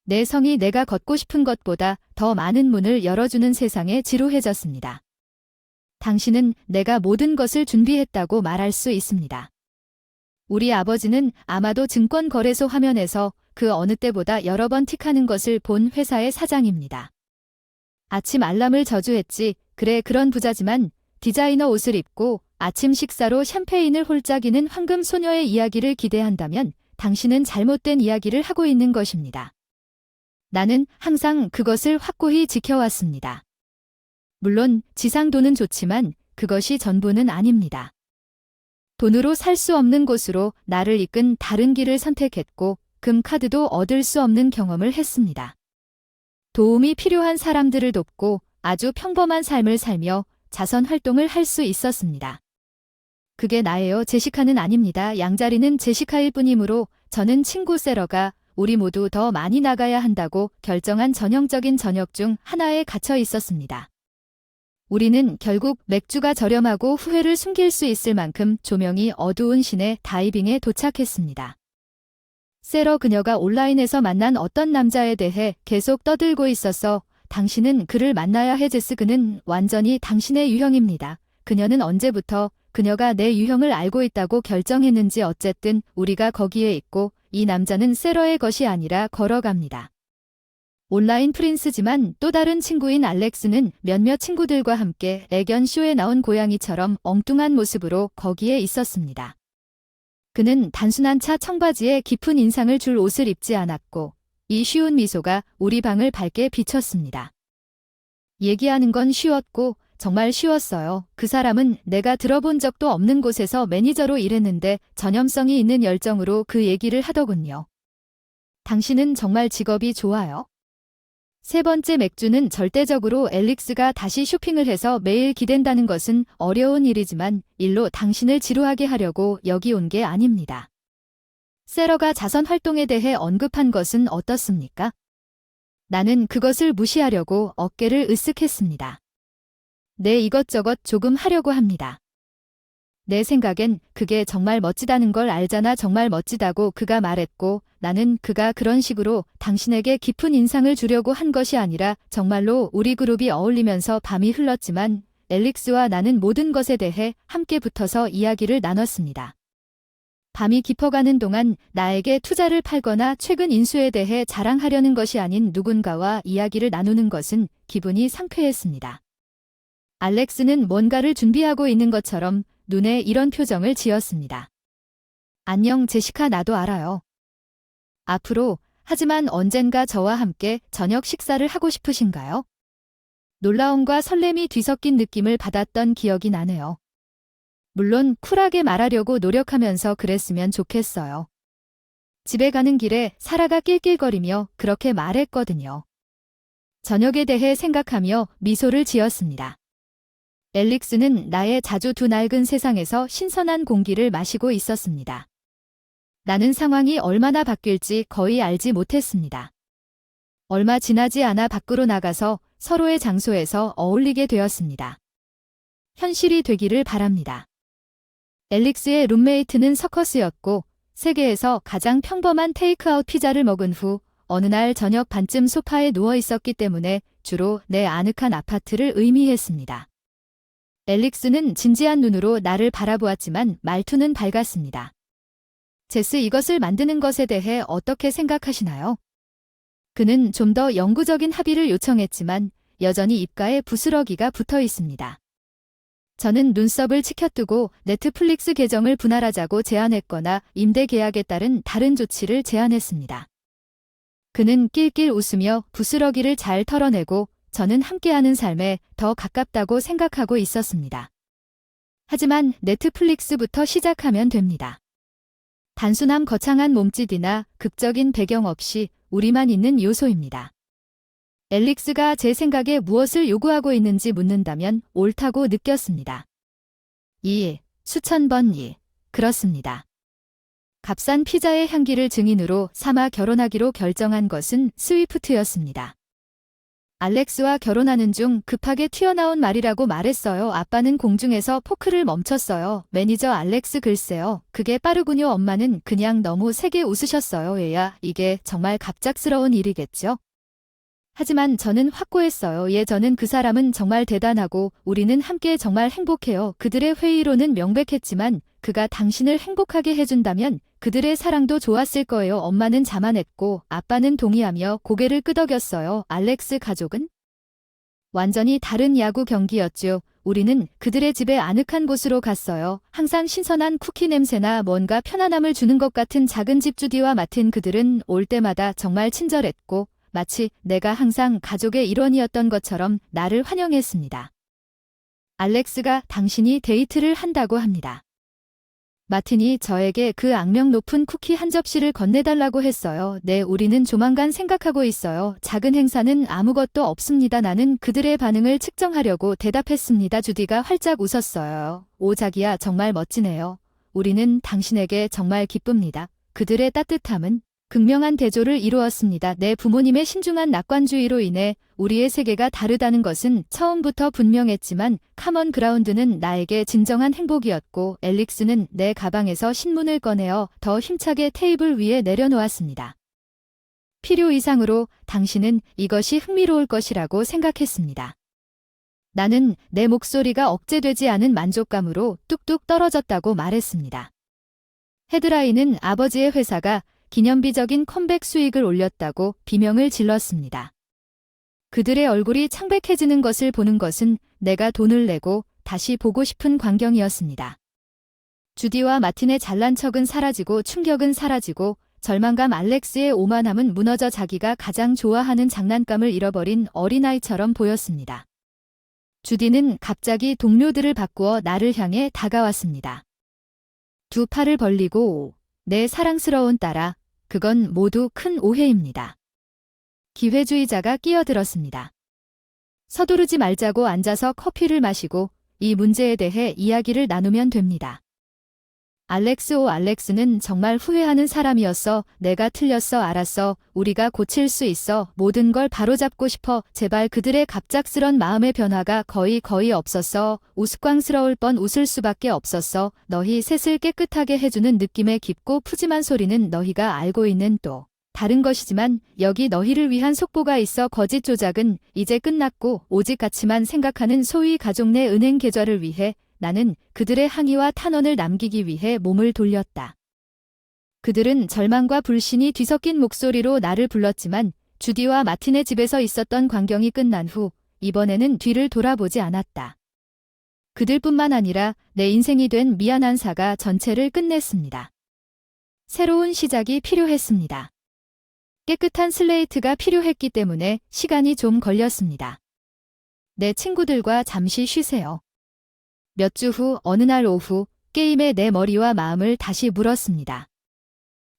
내 성이 내가 걷고 싶은 것보다 더 많은 문을 열어주는 세상에 지루해졌습니다. 당신은 내가 모든 것을 준비했다고 말할 수 있습니다. 우리 아버지는 아마도 증권거래소 화면에서 그 어느 때보다 여러 번 틱하는 것을 본 회사의 사장입니다. 아침 알람을 저주했지. 그래, 그런 부자지만 디자이너 옷을 입고 아침 식사로 샴페인을 홀짝이는 황금 소녀의 이야기를 기대한다면 당신은 잘못된 이야기를 하고 있는 것입니다. 나는 항상 그것을 확고히 지켜왔습니다. 물론 지상 돈은 좋지만 그것이 전부는 아닙니다. 돈으로 살 수 없는 곳으로 나를 이끈 다른 길을 선택했고 금카드도 얻을 수 없는 경험을 했습니다. 도움이 필요한 사람들을 돕고 아주 평범한 삶을 살며 자선 활동을 할 수 있었습니다. 그게 나예요. 제시카는 아닙니다. 양자리는 제시카일 뿐이므로 저는 친구 세러가 우리 모두 더 많이 나가야 한다고 결정한 전형적인 저녁 중 하나에 갇혀 있었습니다. 우리는 결국 맥주가 저렴하고 후회를 숨길 수 있을 만큼 조명이 어두운 시내 다이빙에 도착했습니다. 세러 그녀가 온라인에서 만난 어떤 남자에 대해 계속 떠들고 있어서 당신은 그를 만나야 해 제스. 그는 완전히 당신의 유형입니다. 그녀는 언제부터 그녀가 내 유형을 알고 있다고 결정했는지 어쨌든 우리가 거기에 있고 이 남자는 세러의 것이 아니라 걸어갑니다. 온라인 프린스지만 또 다른 친구인 알렉스는 몇몇 친구들과 함께 애견 쇼에 나온 고양이처럼 엉뚱한 모습으로 거기에 있었습니다. 그는 단순한 차 청바지에 깊은 인상을 줄 옷을 입지 않았고 이 쉬운 미소가 우리 방을 밝게 비췄습니다. 얘기하는 건 쉬웠고 정말 쉬웠어요. 그 사람은 내가 들어본 적도 없는 곳에서 매니저로 일했는데 전염성이 있는 열정으로 그 얘기를 하더군요. 당신은 정말 직업이 좋아요? 세 번째 맥주는 절대적으로 앨릭스가 다시 쇼핑을 해서 매일 기댄다는 것은 어려운 일이지만 일로 당신을 지루하게 하려고 여기 온 게 아닙니다. 세러가 자선 활동에 대해 언급한 것은 어떻습니까? 나는 그것을 무시하려고 어깨를 으쓱했습니다. 네, 이것저것 조금 하려고 합니다. 내 생각엔 그게 정말 멋지다는 걸 알잖아. 정말 멋지다고 그가 말했고 나는 그가 그런 식으로 당신에게 깊은 인상을 주려고 한 것이 아니라 정말로 우리 그룹이 어울리면서 밤이 흘렀지만 앨릭스와 나는 모든 것에 대해 함께 붙어서 이야기를 나눴습니다. 밤이 깊어가는 동안 나에게 투자를 팔거나 최근 인수에 대해 자랑하려는 것이 아닌 누군가와 이야기를 나누는 것은 기분이 상쾌했습니다. 알렉스는 뭔가를 준비하고 있는 것처럼 눈에 이런 표정을 지었습니다. 안녕 제시카, 나도 알아요. 앞으로, 하지만 언젠가 저와 함께 저녁 식사를 하고 싶으신가요? 놀라움과 설렘이 뒤섞인 느낌을 받았던 기억이 나네요. 물론 쿨하게 말하려고 노력하면서 그랬으면 좋겠어요. 집에 가는 길에 사라가 낄낄거리며 그렇게 말했거든요. 저녁에 대해 생각하며 미소를 지었습니다. 앨릭스는 나의 자주 두 낡은 세상에서 신선한 공기를 마시고 있었습니다. 나는 상황이 얼마나 바뀔지 거의 알지 못했습니다. 얼마 지나지 않아 밖으로 나가서 서로의 장소에서 어울리게 되었습니다. 현실이 되기를 바랍니다. 앨릭스의 룸메이트는 서커스였고 세계에서 가장 평범한 테이크아웃 피자를 먹은 후 어느 날 저녁 반쯤 소파에 누워 있었기 때문에 주로 내 아늑한 아파트를 의미했습니다. 앨릭스는 진지한 눈으로 나를 바라보았지만 말투는 밝았습니다. 제스, 이것을 만드는 것에 대해 어떻게 생각하시나요? 그는 좀 더 영구적인 합의를 요청했지만 여전히 입가에 부스러기가 붙어 있습니다. 저는 눈썹을 치켜뜨고 넷플릭스 계정을 분할하자고 제안했거나 임대 계약에 따른 다른 조치를 제안했습니다. 그는 낄낄 웃으며 부스러기를 잘 털어내고 저는 함께하는 삶에 더 가깝다고 생각하고 있었습니다. 하지만 넷플릭스부터 시작하면 됩니다. 단순함, 거창한 몸짓이나 극적인 배경 없이 우리만 있는 요소입니다. 앨릭스가 제 생각에 무엇을 요구하고 있는지 묻는다면 옳다고 느꼈습니다. 수천 번 그렇습니다. 값싼 피자의 향기를 증인으로 삼아 결혼하기로 결정한 것은 스위프트였습니다. 알렉스와 결혼하는 중 급하게 튀어나온 말이라고 말했어요. 아빠는 공중에서 포크를 멈췄어요. 매니저 알렉스 글쎄요. 그게 빠르군요. 엄마는 그냥 너무 세게 웃으셨어요. 얘야, 이게 정말 갑작스러운 일이겠죠? 하지만 저는 확고했어요. 예, 저는 그 사람은 정말 대단하고 우리는 함께 정말 행복해요. 그들의 회의로는 명백했지만 그가 당신을 행복하게 해준다면 그들의 사랑도 좋았을 거예요. 엄마는 자만했고 아빠는 동의하며 고개를 끄덕였어요. 알렉스 가족은? 완전히 다른 야구 경기였죠. 우리는 그들의 집에 아늑한 곳으로 갔어요. 항상 신선한 쿠키 냄새나 뭔가 편안함을 주는 것 같은 작은 집. 주디와 마틴 그들은 올 때마다 정말 친절했고 마치 내가 항상 가족의 일원이었던 것처럼 나를 환영했습니다. 알렉스가 당신이 데이트를 한다고 합니다. 마틴이 저에게 그 악명 높은 쿠키 한 접시를 건네달라고 했어요. 네, 우리는 조만간 생각하고 있어요. 작은 행사는 아무것도 없습니다. 나는 그들의 반응을 측정하려고 대답했습니다. 주디가 활짝 웃었어요. 오, 자기야, 정말 멋지네요. 우리는 당신에게 정말 기쁩니다. 그들의 따뜻함은 극명한 대조를 이루었습니다. 내 부모님의 신중한 낙관주의로 인해 우리의 세계가 다르다는 것은 처음부터 분명했지만 카먼 그라운드는 나에게 진정한 행복이었고 앨릭스는 내 가방에서 신문을 꺼내어 더 힘차게 테이블 위에 내려놓았습니다. 필요 이상으로 당신은 이것이 흥미로울 것이라고 생각했습니다. 나는 내 목소리가 억제되지 않은 만족감으로 뚝뚝 떨어졌다고 말했습니다. 헤드라인은 아버지의 회사가 기념비적인 컴백 수익을 올렸다고 비명을 질렀습니다. 그들의 얼굴이 창백해지는 것을 보는 것은 내가 돈을 내고 다시 보고 싶은 광경이었습니다. 주디와 마틴의 잘난 척은 사라지고 충격은 사라지고 절망감, 알렉스의 오만함은 무너져 자기가 가장 좋아하는 장난감을 잃어버린 어린아이처럼 보였습니다. 주디는 갑자기 동료들을 바꾸어 나를 향해 다가왔습니다. 두 팔을 벌리고 내 사랑스러운 딸아, 그건 모두 큰 오해입니다. 기회주의자가 끼어들었습니다. 서두르지 말자고 앉아서 커피를 마시고 이 문제에 대해 이야기를 나누면 됩니다. 알렉스는 정말 후회하는 사람이었어. 내가 틀렸어. 알았어. 우리가 고칠 수 있어. 모든 걸 바로잡고 싶어. 제발. 그들의 갑작스런 마음의 변화가 거의 없었어. 우스꽝스러울 뻔 웃을 수밖에 없었어. 너희 셋을 깨끗하게 해주는 느낌의 깊고 푸짐한 소리는 너희가 알고 있는 또 다른 것이지만 여기 너희를 위한 속보가 있어. 거짓 조작은 이제 끝났고 오직 가치만 생각하는 소위 가족 내 은행 계좌를 위해 나는 그들의 항의와 탄원을 남기기 위해 몸을 돌렸다. 그들은 절망과 불신이 뒤섞인 목소리로 나를 불렀지만 주디와 마틴의 집에서 있었던 광경이 끝난 후 이번에는 뒤를 돌아보지 않았다. 그들뿐만 아니라 내 인생이 된 미안한 사가 전체를 끝냈습니다. 새로운 시작이 필요했습니다. 깨끗한 슬레이트가 필요했기 때문에 시간이 좀 걸렸습니다. 내 친구들과 잠시 쉬세요. 몇 주 후 어느 날 오후 게임에 내 머리와 마음을 다시 물었습니다.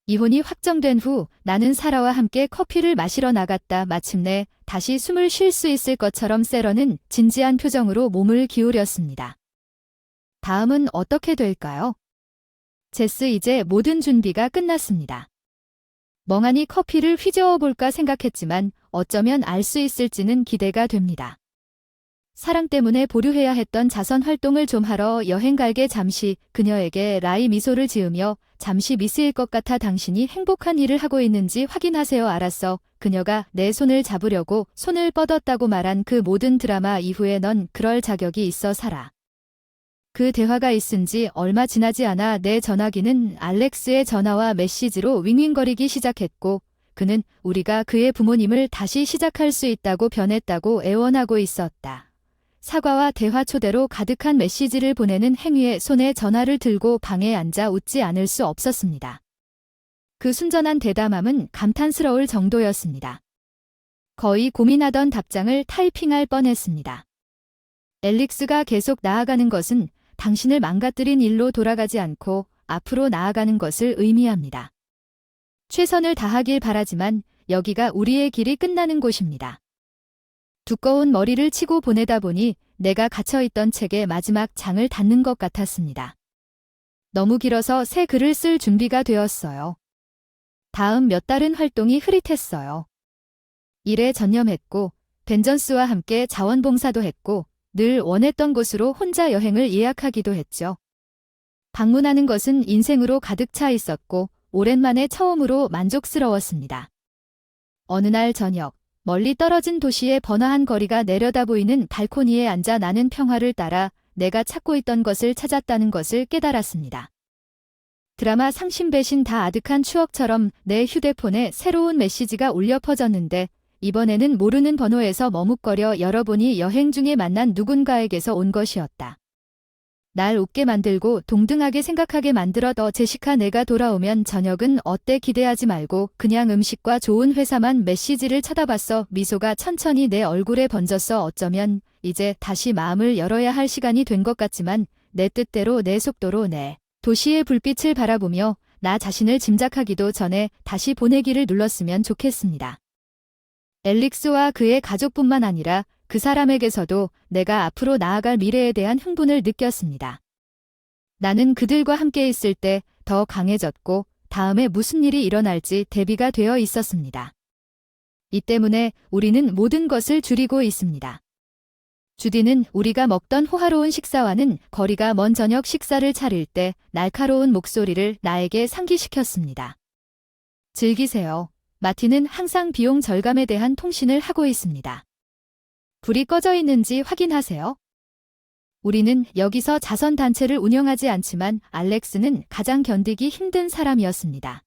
이혼이 확정된 후 나는 사라와 함께 커피를 마시러 나갔다. 마침내 다시 숨을 쉴 수 있을 것처럼 세러는 진지한 표정으로 몸을 기울였습니다. 다음은 어떻게 될까요? 제스, 이제 모든 준비가 끝났습니다. 멍하니 커피를 휘저어 볼까 생각했지만 어쩌면 알 수 있을지는 기대가 됩니다. 사랑 때문에 보류해야 했던 자선 활동을 좀 하러 여행 갈게. 잠시. 그녀에게 라이 미소를 지으며 잠시 미스일 것 같아. 당신이 행복한 일을 하고 있는지 확인하세요. 알았어. 그녀가 내 손을 잡으려고 손을 뻗었다고 말한 그 모든 드라마 이후에 넌 그럴 자격이 있어. 사라. 그 대화가 있은 지 얼마 지나지 않아 내 전화기는 알렉스의 전화와 메시지로 윙윙거리기 시작했고 그는 우리가 그의 부모님을 다시 시작할 수 있다고 변했다고 애원하고 있었다. 사과와 대화 초대로 가득한 메시지를 보내는 행위에 손에 전화를 들고 방에 앉아 웃지 않을 수 없었습니다. 그 순전한 대담함은 감탄스러울 정도였습니다. 거의 고민하던 답장을 타이핑할 뻔했습니다. 앨릭스가 계속 나아가는 것은 당신을 망가뜨린 일로 돌아가지 않고 앞으로 나아가는 것을 의미합니다. 최선을 다하길 바라지만 여기가 우리의 길이 끝나는 곳입니다. 두꺼운 머리를 치고 보내다 보니 내가 갇혀있던 책의 마지막 장을 닫는 것 같았습니다. 너무 길어서 새 글을 쓸 준비가 되었어요. 다음 몇 달은 활동이 흐릿했어요. 일에 전념했고 벤전스와 함께 자원봉사도 했고 늘 원했던 곳으로 혼자 여행을 예약하기도 했죠. 방문하는 것은 인생으로 가득 차 있었고 오랜만에 처음으로 만족스러웠습니다. 어느 날 저녁, 멀리 떨어진 도시의 번화한 거리가 내려다 보이는 발코니에 앉아 나는 평화를 따라 내가 찾고 있던 것을 찾았다는 것을 깨달았습니다. 드라마 상심배신 다 아득한 추억처럼 내 휴대폰에 새로운 메시지가 울려 퍼졌는데 이번에는 모르는 번호에서 머뭇거려 열어보니 여행 중에 만난 누군가에게서 온 것이었다. 날 웃게 만들고 동등하게 생각하게 만들어 더 제시카 내가 돌아오면 저녁은 어때 기대하지 말고 그냥 음식과 좋은 회사만 메시지를 쳐다봤어. 미소가 천천히 내 얼굴에 번졌어. 어쩌면 이제 다시 마음을 열어야 할 시간이 된 것 같지만 내 뜻대로 내 속도로 내 도시의 불빛을 바라보며 나 자신을 짐작하기도 전에 다시 보내기를 눌렀으면 좋겠습니다. 엘릭스와 그의 가족뿐만 아니라 그 사람에게서도 내가 앞으로 나아갈 미래에 대한 흥분을 느꼈습니다. 나는 그들과 함께 있을 때 더 강해졌고 다음에 무슨 일이 일어날지 대비가 되어 있었습니다. 이 때문에 우리는 모든 것을 줄이고 있습니다. 주디는 우리가 먹던 호화로운 식사와는 거리가 먼 저녁 식사를 차릴 때 날카로운 목소리를 나에게 상기시켰습니다. 즐기세요. 마티는 항상 비용 절감에 대한 통신을 하고 있습니다. 불이 꺼져 있는지 확인하세요. 우리는 여기서 자선단체를 운영하지 않지만 알렉스는 가장 견디기 힘든 사람이었습니다.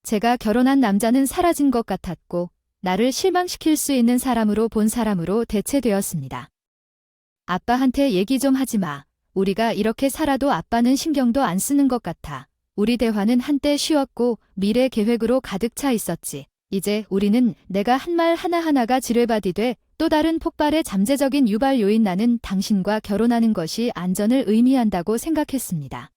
제가 결혼한 남자는 사라진 것 같았고 나를 실망시킬 수 있는 사람으로 본 사람으로 대체되었습니다. 아빠한테 얘기 좀 하지 마. 우리가 이렇게 살아도 아빠는 신경도 안 쓰는 것 같아. 우리 대화는 한때 쉬웠고 미래 계획으로 가득 차 있었지. 이제 우리는 내가 한 말 하나하나가 지뢰밭이 돼 또 다른 폭발의 잠재적인 유발 요인. 나는 당신과 결혼하는 것이 안전을 의미한다고 생각했습니다.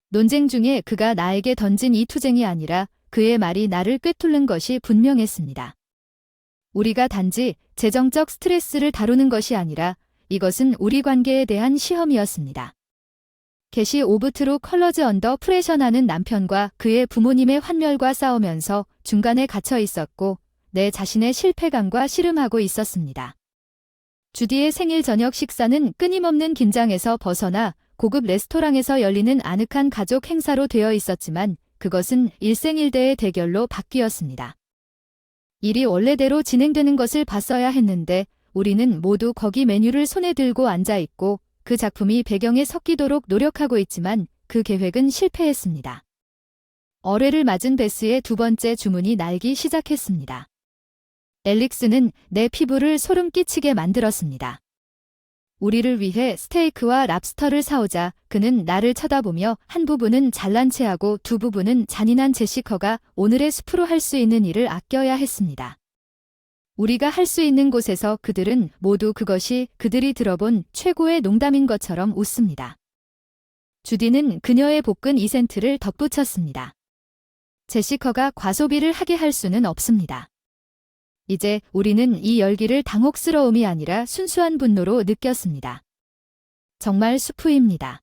논쟁 중에 그가 나에게 던진 이 투쟁이 아니라 그의 말이 나를 꿰뚫는 것이 분명했습니다. 우리가 단지 재정적 스트레스를 다루는 것이 아니라 이것은 우리 관계에 대한 시험이었습니다. 게시 오브 트루 컬러즈 언더 프레셔. 나는 남편과 그의 부모님의 환멸과 싸우면서 중간에 갇혀 있었고 내 자신의 실패감과 씨름하고 있었습니다. 주디의 생일 저녁 식사는 끊임없는 긴장에서 벗어나 고급 레스토랑에서 열리는 아늑한 가족 행사로 되어 있었지만 그것은 일생일대의 대결로 바뀌었습니다. 일이 원래대로 진행되는 것을 봤어야 했는데 우리는 모두 거기 메뉴를 손에 들고 앉아 있고 그 작품이 배경에 섞이도록 노력하고 있지만 그 계획은 실패했습니다. 어뢰를 맞은 베스의 두 번째 주문이 날기 시작했습니다. 엘릭스는 내 피부를 소름 끼치게 만들었습니다. 우리를 위해 스테이크와 랍스터를 사오자 그는 나를 쳐다보며 한 부분은 잘난 체하고 두 부분은 잔인한 제시커가 오늘의 숲으로 할 수 있는 일을 아껴야 했습니다. 우리가 할 수 있는 곳에서 그들은 모두 그것이 그들이 들어본 최고의 농담인 것처럼 웃습니다. 주디는 그녀의 볶은 이센트를 덧붙였습니다. 제시커가 과소비를 하게 할 수는 없습니다. 이제 우리는 이 열기를 당혹스러움이 아니라 순수한 분노로 느꼈습니다. 정말 수프입니다.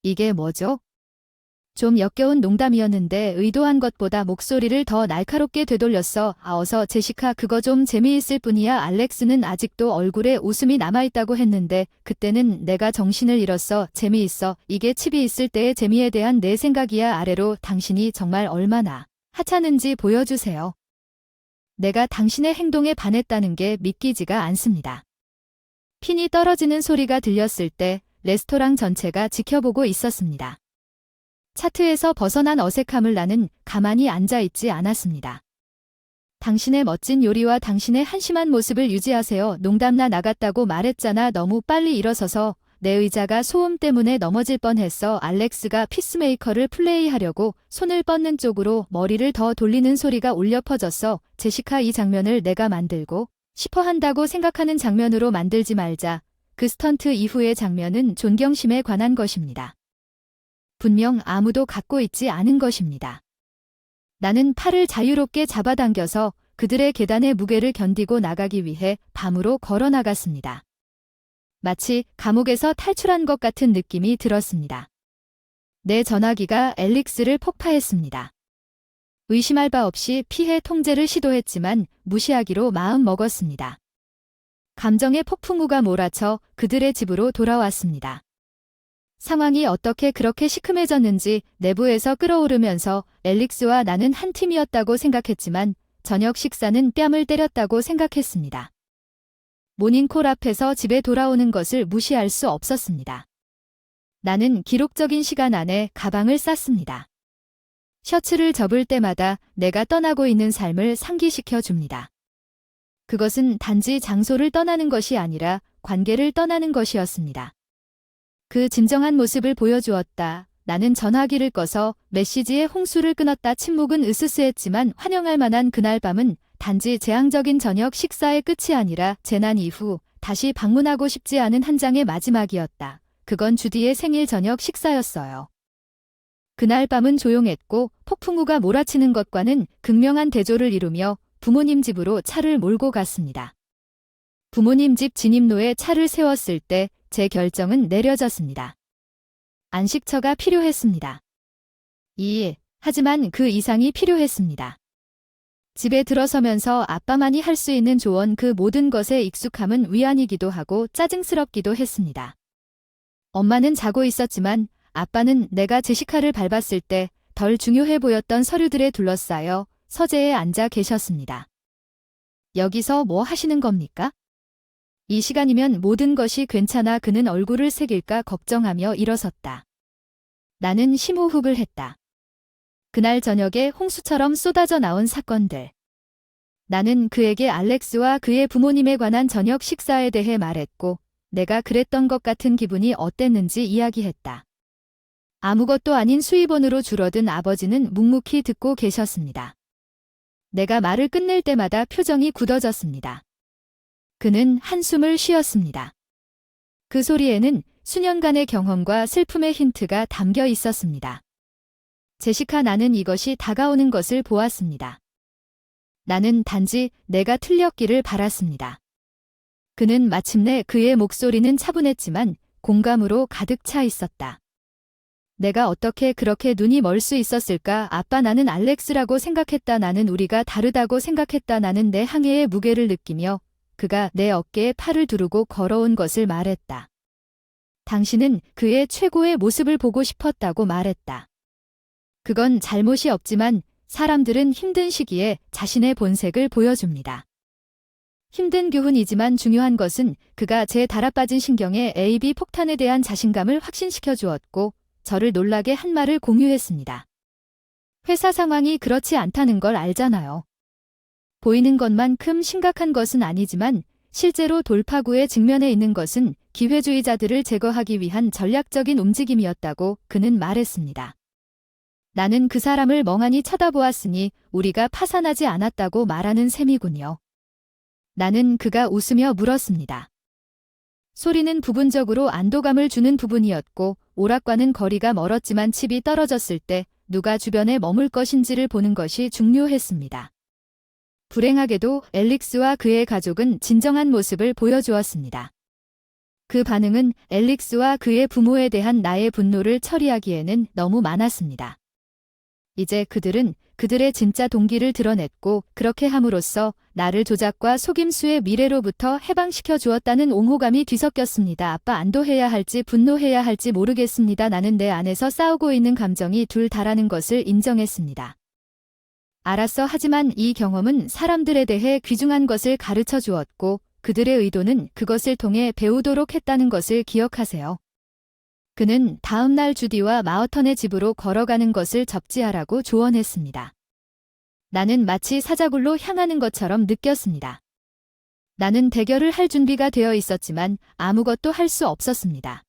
이게 뭐죠? 좀 역겨운 농담이었는데 의도한 것보다 목소리를 더 날카롭게 되돌렸어. 어서 제시카 그거 좀 재미있을 뿐이야. 알렉스는 아직도 얼굴에 웃음이 남아있다고 했는데 그때는 내가 정신을 잃었어. 재미있어. 이게 칩이 있을 때의 재미에 대한 내 생각이야. 아래로 당신이 정말 얼마나 하찮은지 보여주세요. 내가 당신의 행동에 반했다는 게 믿기지가 않습니다. 핀이 떨어지는 소리가 들렸을 때 레스토랑 전체가 지켜보고 있었습니다. 차트에서 벗어난 어색함을 나는 가만히 앉아있지 않았습니다. 당신의 멋진 요리와 당신의 한심한 모습을 유지하세요. 농담나 나갔다고 말했잖아. 너무 빨리 일어서서 내 의자가 소음 때문에 넘어질 뻔했어. 알렉스가 피스메이커를 플레이하려고 손을 뻗는 쪽으로 머리를 더 돌리는 소리가 울려 퍼졌어. 제시카 이 장면을 내가 만들고 싶어 한다고 생각하는 장면으로 만들지 말자. 그 스턴트 이후의 장면은 존경심에 관한 것입니다. 분명 아무도 갖고 있지 않은 것입니다. 나는 팔을 자유롭게 잡아당겨서 그들의 계단의 무게를 견디고 나가기 위해 밤으로 걸어 나갔습니다. 마치 감옥에서 탈출한 것 같은 느낌이 들었습니다. 내 전화기가 엘릭스를 폭파했습니다. 의심할 바 없이 피해 통제를 시도했지만 무시하기로 마음 먹었습니다. 감정의 폭풍우가 몰아쳐 그들의 집으로 돌아왔습니다. 상황이 어떻게 그렇게 시큼해졌는지 내부에서 끓어오르면서 앨릭스와 나는 한 팀이었다고 생각했지만 저녁 식사는 뺨을 때렸다고 생각했습니다. 모닝콜 앞에서 집에 돌아오는 것을 무시할 수 없었습니다. 나는 기록적인 시간 안에 가방을 쌌습니다. 셔츠를 접을 때마다 내가 떠나고 있는 삶을 상기시켜 줍니다. 그것은 단지 장소를 떠나는 것이 아니라 관계를 떠나는 것이었습니다. 그 진정한 모습을 보여주었다. 나는 전화기를 꺼서 메시지의 홍수를 끊었다. 침묵은 으스스했지만 환영할 만한 그날 밤은 단지 재앙적인 저녁 식사의 끝이 아니라 재난 이후 다시 방문하고 싶지 않은 한 장의 마지막이었다. 그건 주디의 생일 저녁 식사였어요. 그날 밤은 조용했고 폭풍우가 몰아치는 것과는 극명한 대조를 이루며 부모님 집으로 차를 몰고 갔습니다. 부모님 집 진입로에 차를 세웠을 때 제 결정은 내려졌습니다. 안식처가 필요했습니다. 하지만 그 이상이 필요했습니다. 집에 들어서면서 아빠만이 할 수 있는 조언 그 모든 것에 익숙함은 위안이기도 하고 짜증스럽기도 했습니다. 엄마는 자고 있었지만 아빠는 내가 제시카를 밟았을 때 덜 중요해 보였던 서류들에 둘러싸여 서재에 앉아 계셨습니다. 여기서 뭐 하시는 겁니까? 이 시간이면 모든 것이 괜찮아. 그는 얼굴을 새길까 걱정하며 일어섰다. 나는 심호흡을 했다. 그날 저녁에 홍수처럼 쏟아져 나온 사건들. 나는 그에게 알렉스와 그의 부모님에 관한 저녁 식사에 대해 말했고 내가 그랬던 것 같은 기분이 어땠는지 이야기했다. 아무것도 아닌 수입원으로 줄어든 아버지는 묵묵히 듣고 계셨습니다. 내가 말을 끝낼 때마다 표정이 굳어졌습니다. 그는 한숨을 쉬었습니다. 그 소리에는 수년간의 경험과 슬픔의 힌트가 담겨 있었습니다. 제시카, 나는 이것이 다가오는 것을 보았습니다. 나는 단지 내가 틀렸기를 바랐습니다. 그는 마침내 그의 목소리는 차분했지만 공감으로 가득 차 있었다. 내가 어떻게 그렇게 눈이 멀 수 있었을까? 아빠, 나는 알렉스라고 생각했다. 나는 우리가 다르다고 생각했다. 나는 내 항해의 무게를 느끼며 그가 내 어깨에 팔을 두르고 걸어온 것을 말했다. 당신은 그의 최고의 모습을 보고 싶었다고 말했다. 그건 잘못이 없지만 사람들은 힘든 시기에 자신의 본색을 보여줍니다. 힘든 교훈이지만 중요한 것은 그가 제 달아빠진 신경에 AB 폭탄에 대한 자신감을 확신시켜 주었고 저를 놀라게 한 말을 공유했습니다. 회사 상황이 그렇지 않다는 걸 알잖아요. 보이는 것만큼 심각한 것은 아니지만 실제로 돌파구에 직면해 있는 것은 기회주의자들을 제거하기 위한 전략적인 움직임이었다고 그는 말했습니다. 나는 그 사람을 멍하니 쳐다보았으니 우리가 파산하지 않았다고 말하는 셈이군요. 나는 그가 웃으며 물었습니다. 소리는 부분적으로 안도감을 주는 부분이었고 오락과는 거리가 멀었지만 칩이 떨어졌을 때 누가 주변에 머물 것인지를 보는 것이 중요했습니다. 불행하게도 앨릭스와 그의 가족은 진정한 모습을 보여주었습니다. 그 반응은 앨릭스와 그의 부모에 대한 나의 분노를 처리하기에는 너무 많았습니다. 이제 그들은 그들의 진짜 동기를 드러냈고 그렇게 함으로써 나를 조작과 속임수의 미래로부터 해방시켜 주었다는 옹호감이 뒤섞였습니다. 아빠, 안도해야 할지 분노해야 할지 모르겠습니다. 나는 내 안에서 싸우고 있는 감정이 둘 다라는 것을 인정했습니다. 알았어. 하지만 이 경험은 사람들에 대해 귀중한 것을 가르쳐 주었고 그들의 의도는 그것을 통해 배우도록 했다는 것을 기억하세요. 그는 다음 날 주디와 마어턴의 집으로 걸어가는 것을 접지하라고 조언했습니다. 나는 마치 사자굴로 향하는 것처럼 느꼈습니다. 나는 대결을 할 준비가 되어 있었지만 아무것도 할 수 없었습니다.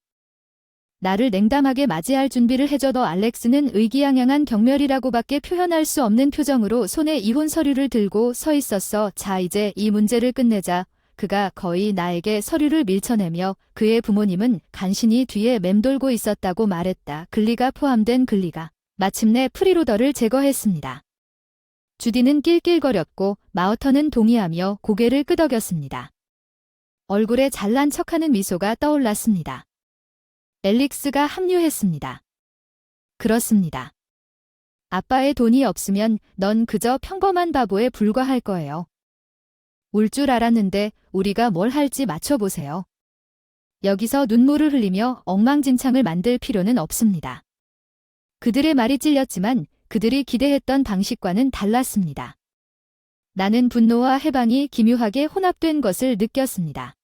나를 냉담하게 맞이할 준비를 해줘도 알렉스는 의기양양한 경멸이라고밖에 표현할 수 없는 표정으로 손에 이혼 서류를 들고 서 있었어. 자, 이제 이 문제를 끝내자. 그가 거의 나에게 서류를 밀쳐내며 그의 부모님은 간신히 뒤에 맴돌고 있었다고 말했다. 글리가 포함된 글리가 마침내 프리로더를 제거했습니다. 주디는 낄낄거렸고 마어턴은 동의하며 고개를 끄덕였습니다. 얼굴에 잘난 척하는 미소가 떠올랐습니다. 앨릭스가 합류했습니다. 그렇습니다. 아빠의 돈이 없으면 넌 그저 평범한 바보에 불과할 거예요. 울 줄 알았는데 우리가 뭘 할지 맞춰보세요. 여기서 눈물을 흘리며 엉망진창을 만들 필요는 없습니다. 그들의 말이 찔렸지만 그들이 기대했던 방식과는 달랐습니다. 나는 분노와 해방이 기묘하게 혼합된 것을 느꼈습니다.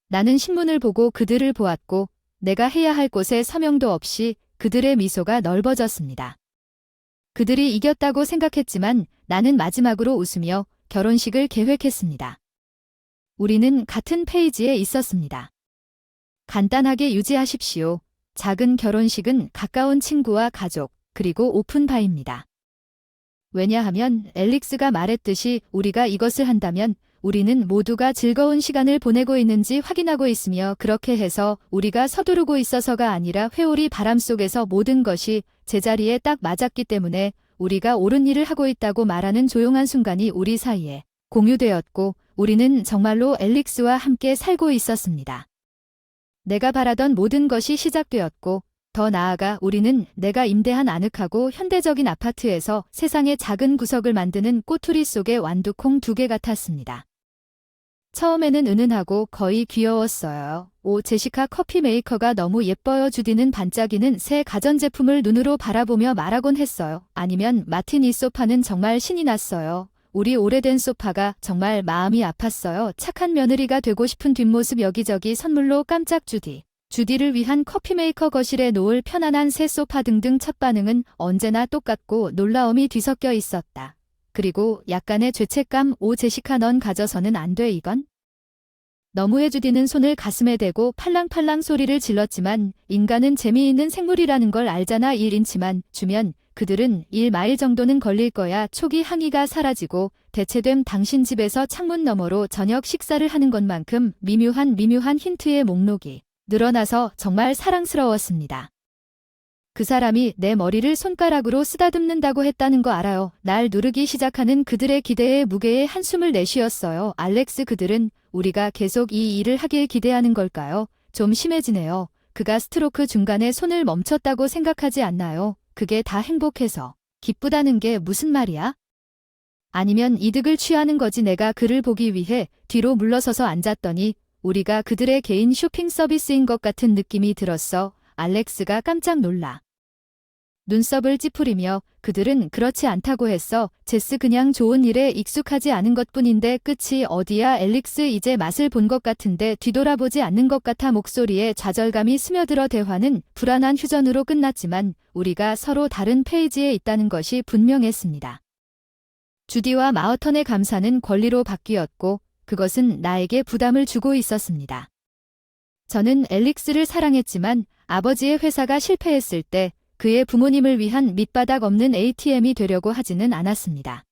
나는 신문을 보고 그들을 보았고 내가 해야 할 곳에 서명도 없이 그들의 미소가 넓어졌습니다. 그들이 이겼다고 생각했지만 나는 마지막으로 웃으며 결혼식을 계획했습니다. 우리는 같은 페이지에 있었습니다. 간단하게 유지하십시오. 작은 결혼식은 가까운 친구와 가족, 그리고 오픈바입니다. 왜냐하면 엘릭스가 말했듯이 우리가 이것을 한다면 우리는 모두가 즐거운 시간을 보내고 있는지 확인하고 있으며 그렇게 해서 우리가 서두르고 있어서가 아니라 회오리 바람 속에서 모든 것이 제자리에 딱 맞았기 때문에 우리가 옳은 일을 하고 있다고 말하는 조용한 순간이 우리 사이에 공유되었고 우리는 정말로 엘릭스와 함께 살고 있었습니다. 내가 바라던 모든 것이 시작되었고 더 나아가 우리는 내가 임대한 아늑하고 현대적인 아파트에서 세상의 작은 구석을 만드는 꼬투리 속의 완두콩 2개 같았습니다. 처음에는 은은하고 거의 귀여웠어요. 오, 제시카 커피 메이커가 너무 예뻐요. 주디는 반짝이는 새 가전제품을 눈으로 바라보며 말하곤 했어요. 아니면 마틴 이 소파는 정말 신이 났어요. 우리 오래된 소파가 정말 마음이 아팠어요. 착한 며느리가 되고 싶은 뒷모습 여기저기 선물로 깜짝 주디를 위한 커피메이커 거실에 놓을 편안한 새 소파 등등 첫 반응은 언제나 똑같고 놀라움이 뒤섞여 있었다. 그리고 약간의 죄책감. 오 제시카 넌 가져서는 안 돼 이건? 너무해. 주디는 손을 가슴에 대고 팔랑팔랑 소리를 질렀지만 인간은 재미있는 생물이라는 걸 알잖아. 1인치만 주면 그들은 1마일 정도는 걸릴 거야. 초기 항의가 사라지고 대체됨. 당신 집에서 창문 너머로 저녁 식사를 하는 것만큼 미묘한 힌트의 목록이 늘어나서 정말 사랑스러웠습니다. 그 사람이 내 머리를 손가락으로 쓰다듬는다고 했다는 거 알아요. 날 누르기 시작하는 그들의 기대에 무게의 한숨을 내쉬었어요. 알렉스 그들은 우리가 계속 이 일을 하길 기대하는 걸까요? 좀 심해지네요. 그가 스트로크 중간에 손을 멈췄다고 생각하지 않나요? 그게 다 행복해서 기쁘다는 게 무슨 말이야? 아니면 이득을 취하는 거지. 내가 그를 보기 위해 뒤로 물러서서 앉았더니 우리가 그들의 개인 쇼핑 서비스인 것 같은 느낌이 들었어. 알렉스가 깜짝 놀라 눈썹을 찌푸리며 그들은 그렇지 않다고 했어. 제스 그냥 좋은 일에 익숙하지 않은 것뿐인데 끝이 어디야. 엘릭스 이제 맛을 본 것 같은데 뒤돌아보지 않는 것 같아. 목소리에 좌절감이 스며들어 대화는 불안한 휴전으로 끝났지만 우리가 서로 다른 페이지에 있다는 것이 분명했습니다. 주디와 마어턴의 감사는 권리로 바뀌었고 그것은 나에게 부담을 주고 있었습니다. 저는 엘릭스를 사랑했지만 아버지의 회사가 실패했을 때 그의 부모님을 위한 밑바닥 없는 ATM이 되려고 하지는 않았습니다.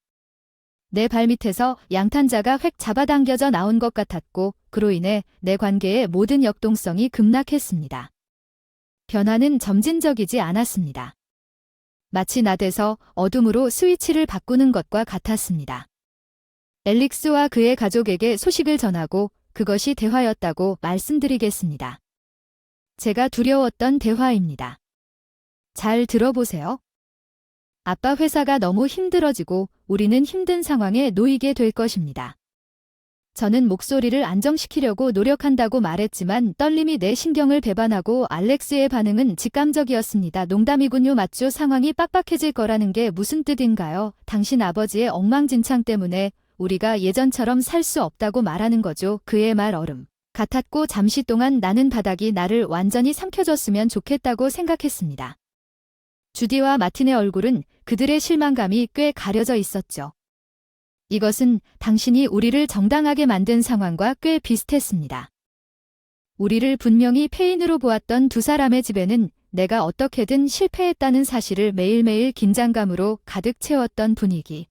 내 발밑에서 양탄자가 획 잡아당겨져 나온 것 같았고 그로 인해 내 관계의 모든 역동성이 급락했습니다. 변화는 점진적이지 않았습니다. 마치 나대서 어둠으로 스위치를 바꾸는 것과 같았습니다. 엘릭스와 그의 가족에게 소식을 전하고 그것이 대화였다고 말씀드리겠습니다. 제가 두려웠던 대화입니다. 잘 들어보세요. 아빠 회사가 너무 힘들어지고 우리는 힘든 상황에 놓이게 될 것입니다. 저는 목소리를 안정시키려고 노력한다고 말했지만 떨림이 내 신경을 배반하고 알렉스의 반응은 직감적이었습니다. 농담이군요. 맞죠? 상황이 빡빡해질 거라는 게 무슨 뜻인가요? 당신 아버지의 엉망진창 때문에 우리가 예전처럼 살 수 없다고 말하는 거죠. 그의 말 얼음 같았고 잠시 동안 나는 바닥이 나를 완전히 삼켜줬으면 좋겠다고 생각했습니다. 주디와 마틴의 얼굴은 그들의 실망감이 꽤 가려져 있었죠. 이것은 당신이 우리를 정당하게 만든 상황과 꽤 비슷했습니다. 우리를 분명히 폐인으로 보았던 두 사람의 집에는 내가 어떻게든 실패했다는 사실을 매일매일 긴장감으로 가득 채웠던 분위기.